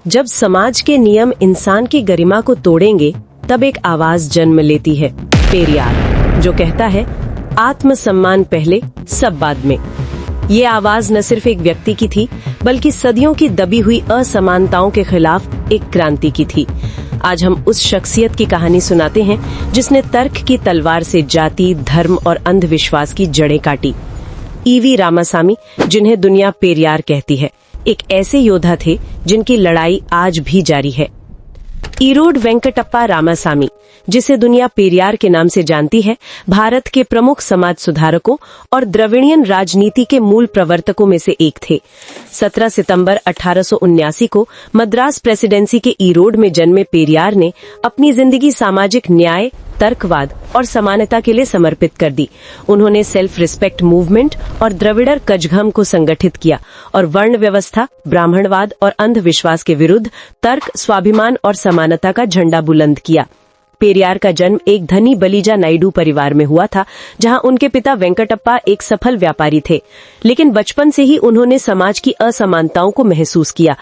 जब समाज के नियम इंसान की गरिमा को तोड़ेंगे तब एक आवाज जन्म लेती है, पेरियार, जो कहता है आत्मसम्मान पहले, सब बाद में। ये आवाज न सिर्फ एक व्यक्ति की थी बल्कि सदियों की दबी हुई असमानताओं के खिलाफ एक क्रांति की थी। आज हम उस शख्सियत की कहानी सुनाते हैं जिसने तर्क की तलवार से जाति, धर्म और अंधविश्वास की जड़ें काटी। ईवी रामासामी, जिन्हें दुनिया पेरियार कहती है, एक ऐसे योद्धा थे जिनकी लड़ाई आज भी जारी है। ईरोड वेंकटप्पा रामासामी, जिसे दुनिया पेरियार के नाम से जानती है, भारत के प्रमुख समाज सुधारकों और द्रविड़ियन राजनीति के मूल प्रवर्तकों में से एक थे। 17 सितंबर 1879 को मद्रास प्रेसिडेंसी के ईरोड में जन्मे पेरियार ने अपनी जिंदगी सामाजिक न्याय, तर्कवाद और समानता के लिए समर्पित कर दी। उन्होंने सेल्फ रिस्पेक्ट मूवमेंट और द्रविड़र कजघम को संगठित किया और वर्ण व्यवस्था, ब्राह्मणवाद और अंधविश्वास के विरुद्ध तर्क, स्वाभिमान और समानता का झंडा बुलंद किया। पेरियार का जन्म एक धनी बलिजा नायडू परिवार में हुआ था, जहां उनके पिता वेंकटप्पा एक सफल व्यापारी थे, लेकिन बचपन से ही उन्होंने समाज की असमानताओं को महसूस किया।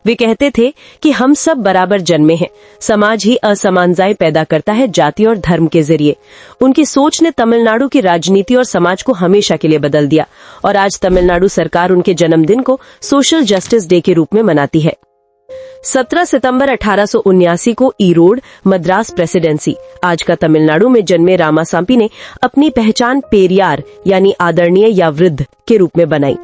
वे कहते थे कि हम सब बराबर जन्मे हैं, समाज ही असमानताएं पैदा करता है जाति और धर्म के जरिए। उनकी सोच ने तमिलनाडु की राजनीति और समाज को हमेशा के लिए बदल दिया और आज तमिलनाडु सरकार उनके जन्मदिन को सोशल जस्टिस डे के रूप में मनाती है। 17 सितंबर 1879 को ईरोड, मद्रास प्रेसिडेंसी, आज का तमिलनाडु में जन्मे रामासामी ने अपनी पहचान पेरियार यानी आदरणीय या वृद्ध के रूप में बनाई।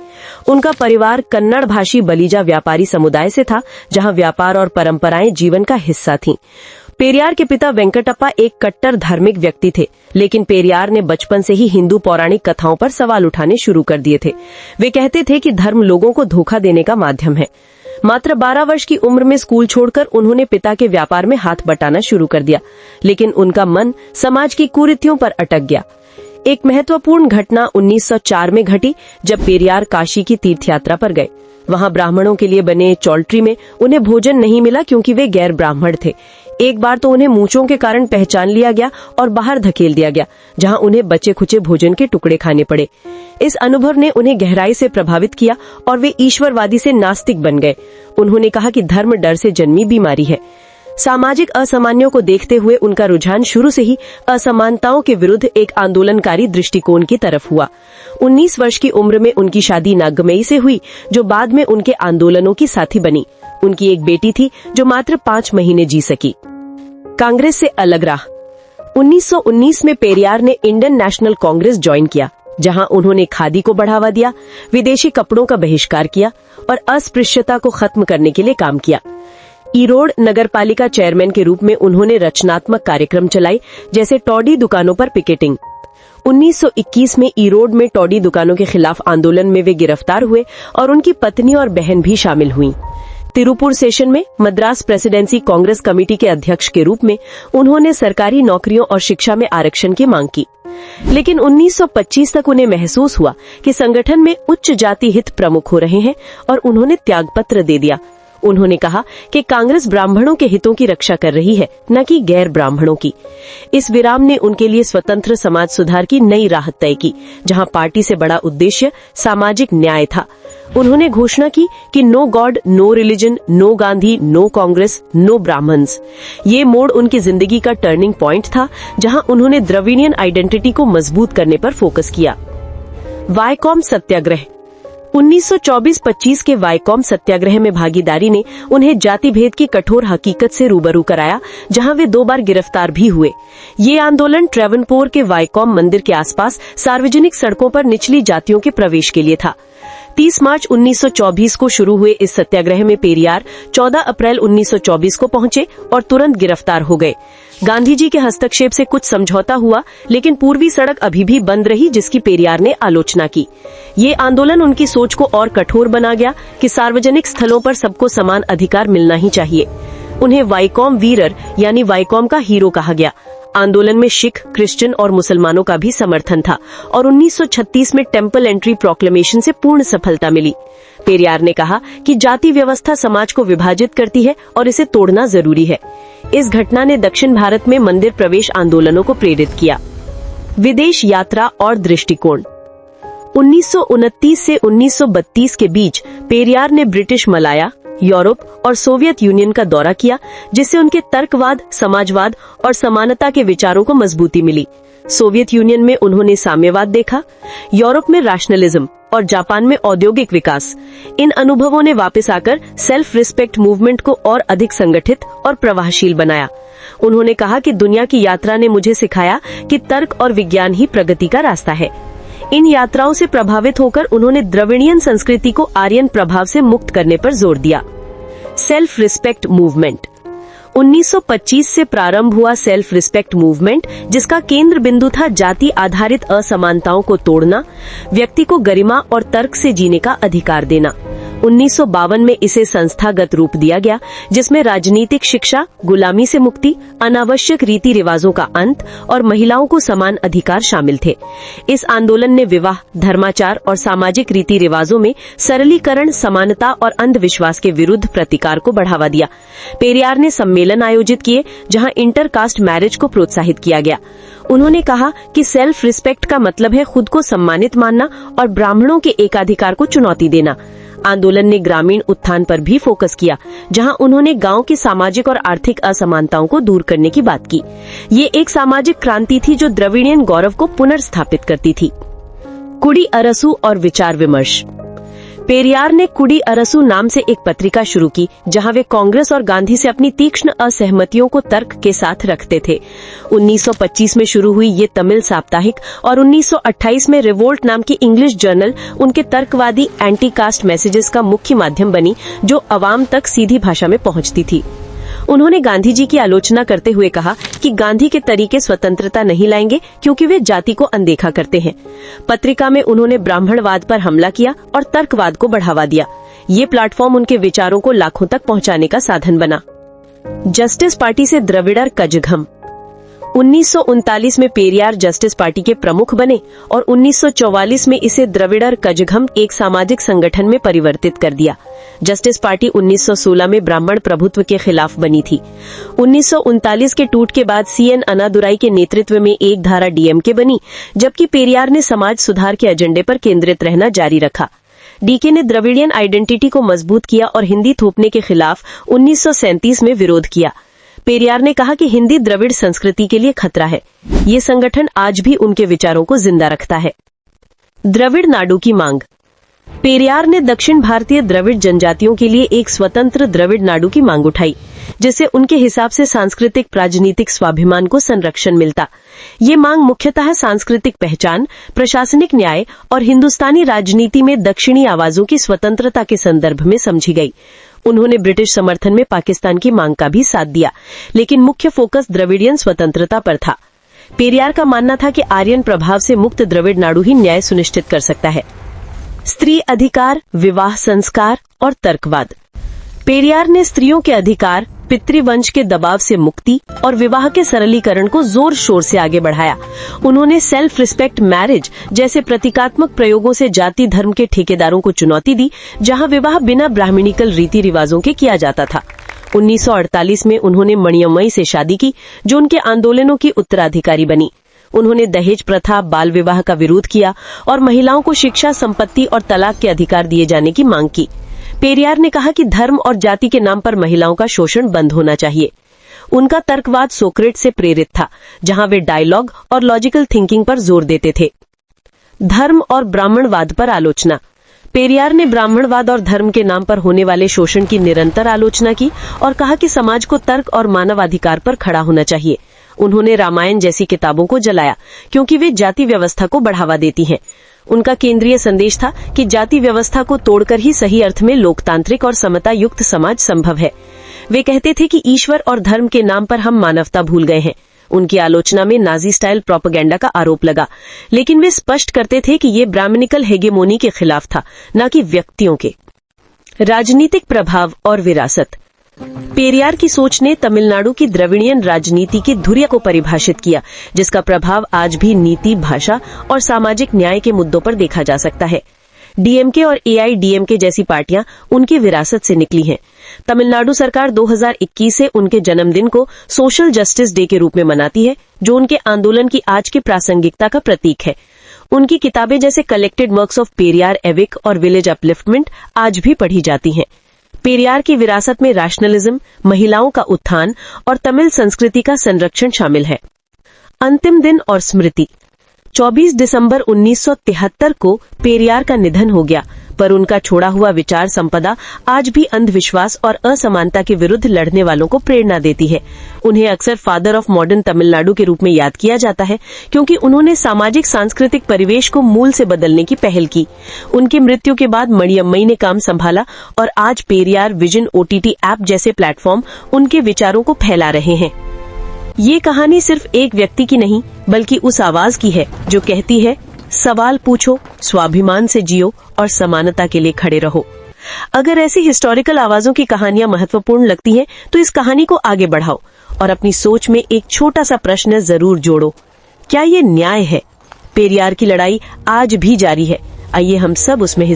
उनका परिवार कन्नड़ भाषी बलिजा व्यापारी समुदाय से था, जहां व्यापार और परंपराएं जीवन का हिस्सा थीं। पेरियार के पिता वेंकटप्पा एक कट्टर धार्मिक व्यक्ति थे, लेकिन पेरियार ने बचपन से ही हिंदू पौराणिक कथाओं पर सवाल उठाने शुरू कर दिए थे। वे कहते थे कि धर्म लोगों को धोखा देने का माध्यम है। मात्र 12 वर्ष की उम्र में स्कूल छोड़कर उन्होंने पिता के व्यापार में हाथ बटाना शुरू कर दिया, लेकिन उनका मन समाज की कुरीतियों पर अटक गया। एक महत्वपूर्ण घटना 1904 में घटी, जब पेरियार काशी की तीर्थ यात्रा पर गए। वहां ब्राह्मणों के लिए बने चौल्ट्री में उन्हें भोजन नहीं मिला क्योंकि वे गैर ब्राह्मण थे। एक बार तो उन्हें मूंछों के कारण पहचान लिया गया और बाहर धकेल दिया गया, जहां उन्हें बचे खुचे भोजन के टुकड़े खाने पड़े। इस अनुभव ने उन्हें गहराई से प्रभावित किया और वे ईश्वरवादी से नास्तिक बन गए। उन्होंने कहा कि धर्म डर से जन्मी बीमारी है। सामाजिक असामान्यों को देखते हुए उनका रुझान शुरू से ही असमानताओं के विरुद्ध एक आंदोलनकारी दृष्टिकोण की तरफ हुआ। 19 वर्ष की उम्र में उनकी शादी नागमई से हुई, जो बाद में उनके आंदोलनों की साथी बनी। उनकी एक बेटी थी जो मात्र 5 महीने जी सकी। कांग्रेस से अलग राह। 1919 में पेरियार ने इंडियन नेशनल कांग्रेस ज्वाइन किया, जहां उन्होंने खादी को बढ़ावा दिया, विदेशी कपड़ों का बहिष्कार किया और अस्पृश्यता को खत्म करने के लिए काम किया। ईरोड नगरपालिका चेयरमैन के रूप में उन्होंने रचनात्मक कार्यक्रम चलाए, जैसे टॉडी दुकानों पर पिकेटिंग। 1921 में ईरोड में टॉडी दुकानों के खिलाफ आंदोलन में वे गिरफ्तार हुए और उनकी पत्नी और बहन भी शामिल हुई। तिरुपुर सेशन में मद्रास प्रेसिडेंसी कांग्रेस कमेटी के अध्यक्ष के रूप में उन्होंने सरकारी नौकरियों और शिक्षा में आरक्षण की मांग की, लेकिन 1925 तक उन्हें महसूस हुआ कि संगठन में उच्च जाति हित प्रमुख हो रहे हैं और उन्होंने त्यागपत्र दे दिया। उन्होंने कहा कि कांग्रेस ब्राह्मणों के हितों की रक्षा कर रही है, न कि गैर ब्राह्मणों की। इस विराम ने उनके लिए स्वतंत्र समाज सुधार की नई राह तय की, जहां पार्टी से बड़ा उद्देश्य सामाजिक न्याय था। उन्होंने घोषणा की कि no god, no religion, no Gandhi, no Congress, no Brahmins. ये मोड़ उनकी जिंदगी का टर्निंग पॉइंट था, जहां उन्होंने द्रविड़ियन आइडेंटिटी को मजबूत करने पर फोकस किया। वायकॉम सत्याग्रह। 1924-25 के वायकॉम सत्याग्रह में भागीदारी ने उन्हें जाति भेद की कठोर हकीकत से रूबरू कराया, जहां वे 2 बार गिरफ्तार भी हुए। ये आंदोलन ट्रेवनपोर के वायकॉम मंदिर के आसपास सार्वजनिक सड़कों पर निचली जातियों के प्रवेश के लिए था। 30 मार्च 1924 को शुरू हुए इस सत्याग्रह में पेरियार 14 अप्रैल 1924 को पहुंचे और तुरंत गिरफ्तार हो गए। गांधी जी के हस्तक्षेप से कुछ समझौता हुआ, लेकिन पूर्वी सड़क अभी भी बंद रही, जिसकी पेरियार ने आलोचना की। ये आंदोलन उनकी सोच को और कठोर बना गया कि सार्वजनिक स्थलों पर सबको समान अधिकार मिलना ही चाहिए। उन्हें वायकॉम वीरर यानी वायकॉम का हीरो कहा गया। आंदोलन में सिख, क्रिश्चियन और मुसलमानों का भी समर्थन था और 1936 में टेम्पल एंट्री प्रोक्लेमेशन से पूर्ण सफलता मिली। पेरियार ने कहा कि जाति व्यवस्था समाज को विभाजित करती है और इसे तोड़ना जरूरी है। इस घटना ने दक्षिण भारत में मंदिर प्रवेश आंदोलनों को प्रेरित किया। विदेश यात्रा और दृष्टिकोण। 1929 से 1932 के बीच पेरियार ने ब्रिटिश मलाया, यूरोप और सोवियत यूनियन का दौरा किया, जिससे उनके तर्कवाद, समाजवाद और समानता के विचारों को मजबूती मिली। सोवियत यूनियन में उन्होंने साम्यवाद देखा, यूरोप में रैशनलिज्म और जापान में औद्योगिक विकास। इन अनुभवों ने वापस आकर सेल्फ रिस्पेक्ट मूवमेंट को और अधिक संगठित और प्रवाहशील बनाया। उन्होंने कहा कि दुनिया की यात्रा ने मुझे सिखाया कि तर्क और विज्ञान ही प्रगति का रास्ता है। इन यात्राओं से प्रभावित होकर उन्होंने द्रविड़ियन संस्कृति को आर्यन प्रभाव से मुक्त करने पर जोर दिया। सेल्फ रिस्पेक्ट मूवमेंट 1925 से प्रारंभ हुआ सेल्फ रिस्पेक्ट मूवमेंट, जिसका केंद्र बिंदु था जाति आधारित असमानताओं को तोड़ना, व्यक्ति को गरिमा और तर्क से जीने का अधिकार देना। 1952 में इसे संस्थागत रूप दिया गया, जिसमें राजनीतिक शिक्षा, गुलामी से मुक्ति, अनावश्यक रीति रिवाजों का अंत और महिलाओं को समान अधिकार शामिल थे। इस आंदोलन ने विवाह, धर्माचार और सामाजिक रीति रिवाजों में सरलीकरण, समानता और अंधविश्वास के विरुद्ध प्रतिकार को बढ़ावा दिया। पेरियार ने सम्मेलन आयोजित किए, जहां इंटरकास्ट मैरिज को प्रोत्साहित किया गया। उन्होंने कहा कि सेल्फ रिस्पेक्ट का मतलब है खुद को सम्मानित मानना और ब्राह्मणों के एकाधिकार को चुनौती देना। आंदोलन ने ग्रामीण उत्थान पर भी फोकस किया, जहां उन्होंने गांव की सामाजिक और आर्थिक असमानताओं को दूर करने की बात की। ये एक सामाजिक क्रांति थी जो द्रविड़ियन गौरव को पुनर्स्थापित करती थी। कुडी अरसू और विचार विमर्श। पेरियार ने कुडी अरसू नाम से एक पत्रिका शुरू की, जहां वे कांग्रेस और गांधी से अपनी तीक्ष्ण असहमतियों को तर्क के साथ रखते थे। 1925 में शुरू हुई ये तमिल साप्ताहिक और 1928 में रिवोल्ट नाम की इंग्लिश जर्नल उनके तर्कवादी एंटी कास्ट मैसेजेस का मुख्य माध्यम बनी, जो अवाम तक सीधी भाषा में पहुंचती थी। उन्होंने गांधी जी की आलोचना करते हुए कहा कि गांधी के तरीके स्वतंत्रता नहीं लाएंगे, क्योंकि वे जाति को अनदेखा करते हैं। पत्रिका में उन्होंने ब्राह्मणवाद पर हमला किया और तर्कवाद को बढ़ावा दिया। ये प्लेटफॉर्म उनके विचारों को लाखों तक पहुंचाने का साधन बना। जस्टिस पार्टी से द्रविड़र कजघम। 1939 में पेरियार जस्टिस पार्टी के प्रमुख बने और 1944 में इसे द्रविड़र कजघम एक सामाजिक संगठन में परिवर्तित कर दिया। जस्टिस पार्टी 1916 में ब्राह्मण प्रभुत्व के खिलाफ बनी थी। 1939 के टूट के बाद सीएन अन्नादुराई के नेतृत्व में एक धारा डीएमके बनी, जबकि पेरियार ने समाज सुधार के एजेंडे पर केंद्रित रहना जारी रखा। डीके ने द्रविड़ियन आइडेंटिटी को मजबूत किया और हिंदी थोपने के खिलाफ 1937 में विरोध किया। पेरियार ने कहा कि हिंदी द्रविड़ संस्कृति के लिए खतरा है। ये संगठन आज भी उनके विचारों को जिंदा रखता है। द्रविड़ नाडु की मांग। पेरियार ने दक्षिण भारतीय द्रविड़ जनजातियों के लिए एक स्वतंत्र द्रविड़ नाडु की मांग उठाई, जिससे उनके हिसाब से सांस्कृतिक राजनीतिक स्वाभिमान को संरक्षण मिलता। ये मांग मुख्यतः सांस्कृतिक पहचान, प्रशासनिक न्याय और हिंदुस्तानी राजनीति में दक्षिणी आवाजों की स्वतंत्रता के संदर्भ में समझी गई। उन्होंने ब्रिटिश समर्थन में पाकिस्तान की मांग का भी साथ दिया, लेकिन मुख्य फोकस द्रविड़ियन स्वतंत्रता पर था। पेरियार का मानना था कि आर्यन प्रभाव से मुक्त द्रविड़ नाडु ही न्याय सुनिश्चित कर सकता है। स्त्री अधिकार, विवाह संस्कार और तर्कवाद। पेरियार ने स्त्रियों के अधिकार, पितृवंश के दबाव से मुक्ति और विवाह के सरलीकरण को जोर शोर से आगे बढ़ाया। उन्होंने सेल्फ रिस्पेक्ट मैरिज जैसे प्रतीकात्मक प्रयोगों से जाति धर्म के ठेकेदारों को चुनौती दी, जहां विवाह बिना ब्राह्मणिकल रीति रिवाजों के किया जाता था। 1948 में उन्होंने मणियम्मई से शादी की, जो उनके आंदोलनों की उत्तराधिकारी बनी। उन्होंने दहेज प्रथा, बाल विवाह का विरोध किया और महिलाओं को शिक्षा, संपत्ति और तलाक के अधिकार दिए जाने की मांग की। पेरियार ने कहा कि धर्म और जाति के नाम पर महिलाओं का शोषण बंद होना चाहिए। उनका तर्कवाद सोक्रेट से प्रेरित था, जहां वे डायलॉग और लॉजिकल थिंकिंग पर जोर देते थे। धर्म और ब्राह्मणवाद पर आलोचना। पेरियार ने ब्राह्मणवाद और धर्म के नाम पर होने वाले शोषण की निरंतर आलोचना की और कहा कि समाज को तर्क और मानवाधिकार पर खड़ा होना चाहिए। उन्होंने रामायण जैसी किताबों को जलाया, क्योंकि वे जाति व्यवस्था को बढ़ावा देती हैं। उनका केंद्रीय संदेश था कि जाति व्यवस्था को तोड़कर ही सही अर्थ में लोकतांत्रिक और समता युक्त समाज संभव है। वे कहते थे कि ईश्वर और धर्म के नाम पर हम मानवता भूल गए हैं। उनकी आलोचना में नाजी स्टाइल प्रोपेगेंडा का आरोप लगा, लेकिन वे स्पष्ट करते थे कि ये ब्राह्मणिकल हेगेमोनी के खिलाफ था, न कि व्यक्तियों के। राजनीतिक प्रभाव और विरासत। पेरियार की सोच ने तमिलनाडु की द्रविड़ियन राजनीति की धुरिया को परिभाषित किया, जिसका प्रभाव आज भी नीति, भाषा और सामाजिक न्याय के मुद्दों पर देखा जा सकता है। डीएमके और एआईडीएमके जैसी पार्टियां उनकी विरासत से निकली हैं। तमिलनाडु सरकार 2021 से उनके जन्मदिन को सोशल जस्टिस डे के रूप में मनाती है, जो उनके आंदोलन की आज की प्रासंगिकता का प्रतीक है। उनकी किताबें जैसे collected works of Periyar Avik और विलेज अपलिफ्टमेंट आज भी पढ़ी जाती हैं। पेरियार की विरासत में रैशनलिज्म, महिलाओं का उत्थान और तमिल संस्कृति का संरक्षण शामिल है। अंतिम दिन और स्मृति। 24 दिसंबर 1973 को पेरियार का निधन हो गया, पर उनका छोड़ा हुआ विचार संपदा आज भी अंधविश्वास और असमानता के विरुद्ध लड़ने वालों को प्रेरणा देती है। उन्हें अक्सर फादर ऑफ मॉडर्न तमिलनाडु के रूप में याद किया जाता है, क्योंकि उन्होंने सामाजिक सांस्कृतिक परिवेश को मूल से बदलने की पहल की। उनकी मृत्यु के बाद मणियम्मई ने काम संभाला और आज पेरियार विजन OTT ऐप जैसे प्लेटफॉर्म उनके विचारों को फैला रहे हैं। ये कहानी सिर्फ एक व्यक्ति की नहीं, बल्कि उस आवाज की है जो कहती है, सवाल पूछो, स्वाभिमान से जियो और समानता के लिए खड़े रहो। अगर ऐसी हिस्टोरिकल आवाजों की कहानियां महत्वपूर्ण लगती हैं, तो इस कहानी को आगे बढ़ाओ और अपनी सोच में एक छोटा सा प्रश्न जरूर जोड़ो। क्या ये न्याय है? पेरियार की लड़ाई आज भी जारी है। आइए हम सब उसमें